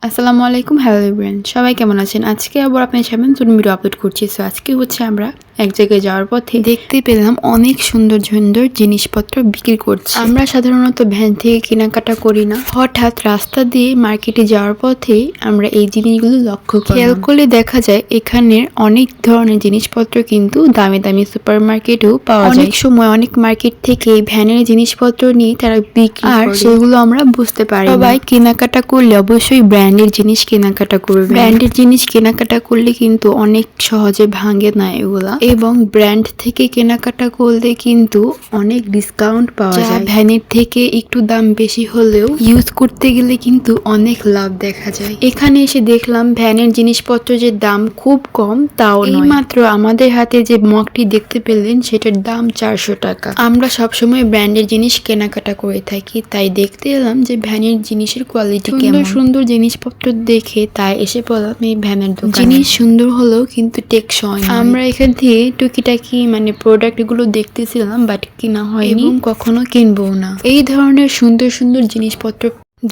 আসসালামু আলাইকুম, hello everyone, সবাই কেমন আছেন? আজকে আবার আপনার সামনে নতুন ভিডিও আপলোড করছি। সো আজকে হচ্ছে আমরা এক জায়গায় যাওয়ার পথে দেখতে পেলাম অনেক সুন্দর সুন্দর জিনিসপত্র বিক্রি করছে। আমরা সাধারণত ভ্যান থেকে কেনাকাটা করি না, হঠাৎ রাস্তা দিয়ে মার্কেটে যাওয়ার পথে আমরা এই জিনিসগুলো লক্ষ্য করি। খেয়াল করলে দেখা যায় এখানের অনেক ধরনের জিনিসপত্র কিন্তু দামি দামি সুপার মার্কেটেও পাওয়া যায়। অনেক সময় অনেক মার্কেট থেকে ভ্যানের জিনিসপত্র নিয়ে তারা বিক্রি করে, আর সেগুলো আমরা বুঝতে পারি। সবাই কেনাকাটা করলে অবশ্যই ব্র্যান্ডের জিনিস কেনাকাটা করবে। ব্র্যান্ডের জিনিস কেনাকাটা করলে কিন্তু অনেক সহজে ভাঙে না এগুলা, এবং ব্র্যান্ড থেকে কেনাকাটা করলে কিন্তু অনেক ডিসকাউন্ট পাওয়া যায়। ভ্যানের থেকে একটু দাম বেশি হলেও ইউজ করতে গেলে কিন্তু অনেক লাভ দেখা যায়। এখানে এসে দেখলাম ভ্যানের জিনিসপত্র যে দাম খুব কম তাও নয়। মাত্র আমাদের হাতে যে মগটি দেখতে পেলেন সেটার দাম 400 টাকা। আমরা সবসময় ব্র্যান্ডের জিনিস কেনাকাটা করে থাকি, তাই দেখতে এলাম যে ভ্যানের জিনিসের কোয়ালিটি কেমন। সুন্দর জিনিসপত্র দেখে তাই এসে পড়লাম এই ভ্যানের দোকানে। জিনিস সুন্দর হলেও কিন্তু টেকসই। আমরা এখান থেকে টুকিটাকি প্রোডাক্ট গুলো দেখতেছিলাম, বাট কিনা হয়নি, কখনো কিনবো না। এই ধরনের সুন্দর সুন্দর জিনিসপত্র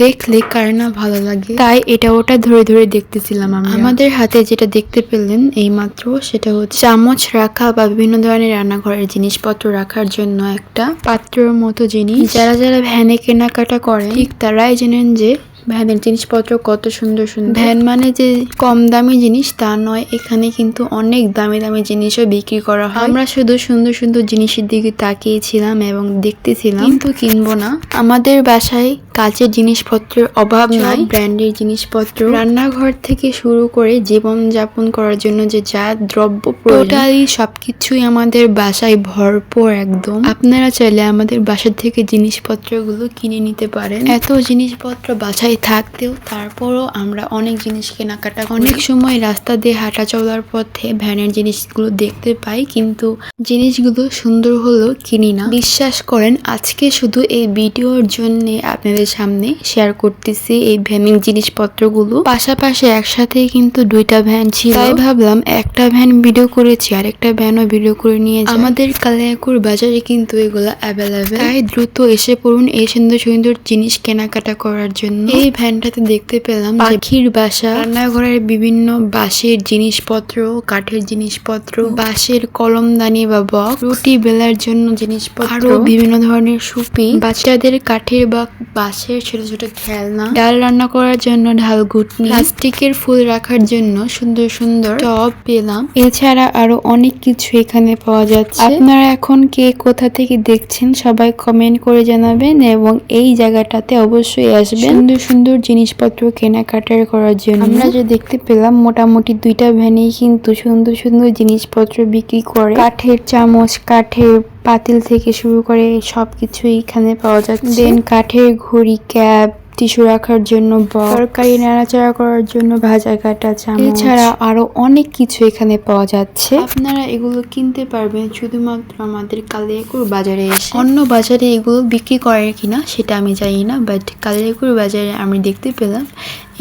দেখলে কার না ভালো লাগে, তাই এটা ওটা ধরে ধরে দেখতেছিলাম। আমাদের হাতে যেটা দেখতে পেলেন এই মাত্র, সেটা হচ্ছে চামচ রাখা বা বিভিন্ন ধরনের রান্নাঘরের জিনিসপত্র রাখার জন্য একটা পাত্রের মতো জিনিস। যারা যারা ভ্যানে কেনাকাটা করে ঠিক তারাই জানেন যে ভ্যানের জিনিসপত্র কত সুন্দর সুন্দর। ভ্যান মানে যে কম দামি জিনিস তা নয়, এখানে কিন্তু অনেক দামি দামি জিনিসও বিক্রি করা হয়। আমরা শুধু সুন্দর সুন্দর জিনিসের দিকে তাকিয়েছিলাম এবং দেখতেছিলাম, কিন্তু কিনবো না। আমাদের বাসায় কাচের জিনিসপত্রের অভাব নাই, ব্র্যান্ডের জিনিসপত্র, রান্নাঘর থেকে শুরু করে জীবন যাপন করার জন্য যে যা দ্রব্য টোটালি সবকিছুই আমাদের বাসায় ভরপুর একদম। আপনারা চাইলে আমাদের বাসা থেকে জিনিসপত্রগুলো কিনে নিতে পারেন। এত জিনিসপত্র বাসায় থাকতেও তারপরও আমরা অনেক জিনিস কেনাকাটা করি। অনেক সময় রাস্তা দিয়ে হাঁটা চলার পথে ভ্যানের জিনিসগুলো দেখতে পাই, কিন্তু জিনিসগুলো সুন্দর হলেও কিনি না। বিশ্বাস করেন, আজকে শুধু এই ভিডিওর জন্য আপনাদের সামনে শেয়ার করতেছি এই ভ্যানের জিনিসপত্রগুলো। পাশাপাশি একসাথে কিন্তু দুইটা ভ্যান ছিল, তাই ভাবলাম একটা ভ্যান ভিডিও করেছি আর একটা ভ্যানও ভিডিও করে নিয়ে যাই। আমাদের কালিয়াকৈর বাজারে কিন্তু এগুলো অ্যাভেলেবেল, তাই দ্রুত এসে পড়ুন এই সুন্দর সুন্দর জিনিস কেনাকাটা করার জন্য। এই ভ্যানটাতে দেখতে পেলাম পাখির বাসা, রান্নাঘরের বিভিন্ন বাঁশের জিনিসপত্র, কাঠের জিনিসপত্র, বাঁশের কলমদানি বা বক্স, রুটি বেলার জন্য জিনিসপত্র, আরো বিভিন্ন ধরনের সুপি, বাচ্চাদের কাঠের বা বাঁশের ছোট ছোট খেলনা, ডাল রান্না করার জন্য ঢাল ঘুটনি, প্লাস্টিকের ফুল রাখার জন্য সুন্দর সুন্দর টব পেলাম। এছাড়া আরো অনেক কিছু এখানে পাওয়া যাচ্ছে। আপনারা এখন কে কোথা থেকে দেখছেন সবাই কমেন্ট করে জানাবেন, এবং এই জায়গাটাতে অবশ্যই আসবেন সুন্দর সুন্দর জিনিসপত্র কেনাকাটার করার জন্য। আমরা যে দেখতে পেলাম মোটামুটি দুইটা ভ্যানেই কিন্তু সুন্দর সুন্দর জিনিসপত্র বিক্রি করে। কাঠের চামচ, কাঠের পাতিল থেকে শুরু করে সবকিছুই এখানে পাওয়া যাচ্ছে। দেন কাঠের ঘড়ি, ক্যাপ, টিস্যু রাখার জন্য বক্স, তরকারি নাড়াচাড়া করার জন্য ভাজা কাটা চামচ, এছাড়া আরো অনেক কিছু এখানে পাওয়া যাচ্ছে। আপনারা এগুলো কিনতে পারবেন শুধুমাত্র আমাদের কালিয়াকৈর বাজারে এসে। অন্য বাজারে এগুলো বিক্রি করে কিনা সেটা আমি জানি না, বাট কালিয়াকৈর বাজারে আমি দেখতে পেলাম,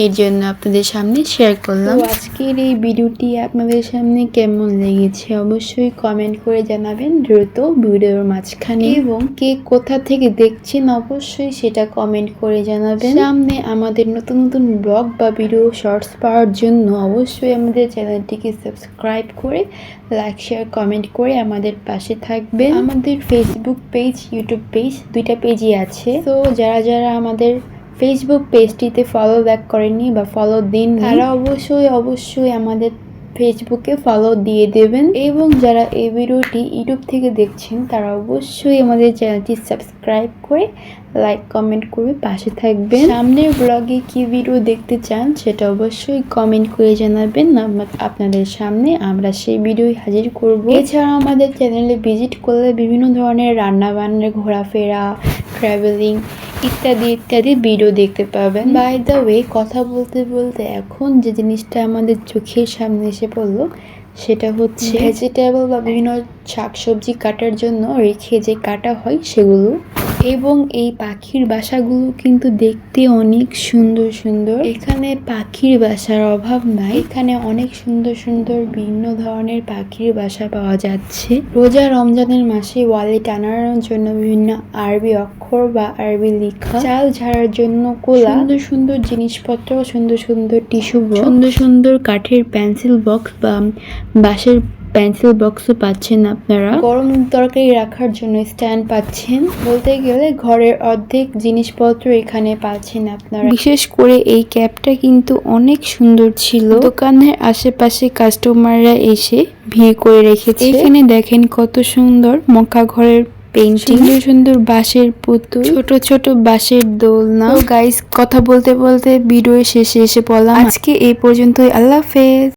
এর জন্য আপনাদের সামনে শেয়ার করলাম। আজকের এই ভিডিওটি আপনাদের সামনে কেমন লেগেছে অবশ্যই কমেন্ট করে জানাবেন দ্রুত ভিডিওর মাঝখানে, এবং কে কোথা থেকে দেখছেন অবশ্যই সেটা কমেন্ট করে জানাবেন। সামনে আমাদের নতুন নতুন ব্লগ বা ভিডিও শর্টস পাওয়ার জন্য অবশ্যই আমাদের চ্যানেলটিকে সাবস্ক্রাইব করে লাইক শেয়ার কমেন্ট করে আমাদের পাশে থাকবেন। আমাদের ফেসবুক পেজ, ইউটিউব পেজ দুইটা পেজই আছে, তো যারা যারা আমাদের ফেসবুক পেজটিতে ফলো ব্যাক করেননি বা ফলো দিন, তারা অবশ্যই আমাদের ফেসবুকে ফলো দিয়ে দেবেন। এবং যারা এই ভিডিওটি ইউটিউব থেকে দেখছেন তারা অবশ্যই আমাদের চ্যানেলটি সাবস্ক্রাইব করে লাইক কমেন্ট করে পাশে থাকবেন। সামনের ব্লগে কি ভিডিও দেখতে চান সেটা অবশ্যই কমেন্ট করে জানাবেন, আপনাদের সামনে আমরা সেই ভিডিও হাজির করব। এছাড়া আমাদের চ্যানেলে ভিজিট করলে বিভিন্ন ধরনের রান্না বান্নার, ঘোরাফেরা, ট্রাভেলিং ইত্যাদি ইত্যাদি ভিডিও দেখতে পাবেন। বাই দ্য ওয়ে, কথা বলতে বলতে এখন যে জিনিসটা আমাদের চোখের সামনে এসে পড়লো সেটা হচ্ছে ভেজিটেবল বা বিভিন্ন শাকসবজি কাটার জন্য রেখে যে কাটা হয় সেগুলো। এবং এই পাখির বাসাগুলো কিন্তু দেখতে অনেক সুন্দর সুন্দর। এখানে পাখির বাসার অভাব নাই, এখানে অনেক সুন্দর সুন্দর ভিন্ন ধরনের পাখির বাসা পাওয়া যাচ্ছে। রোজা রমজানের মাসে ওয়ালে টানানোর জন্য বিভিন্ন আরবি অক্ষর বা আরবি লেখা, চাল ঝাড়ার জন্য কোলা, সুন্দর সুন্দর জিনিসপত্র, সুন্দর সুন্দর টিস্যু বক্স, সুন্দর সুন্দর কাঠের পেন্সিল বক্স বা বাঁশের পেন্সিল বক্সও পাচ্ছেন আপনারা। গরম তরকারি রাখার জন্য স্ট্যান্ড পাচ্ছেন। বলতে গেলে ঘরের অর্ধেক জিনিসপত্র এখানে পাচ্ছেন আপনারা। বিশেষ করে এই ক্যাপটা কিন্তু অনেক সুন্দর ছিল। দোকানের আশেপাশে কাস্টমাররা এসে ভিড় করে রেখেছে। এখানে দেখেন কত সুন্দর মক্কা ঘরের পেইন্টিং, সুন্দর সুন্দর বাঁশের পুতুল, ছোট ছোট বাঁশের দোলনা। তো গাইস, কথা বলতে বলতে ভিডিও শেষে এসে পড়লাম। আজকে এই পর্যন্তই। আল্লাহ হাফেজ।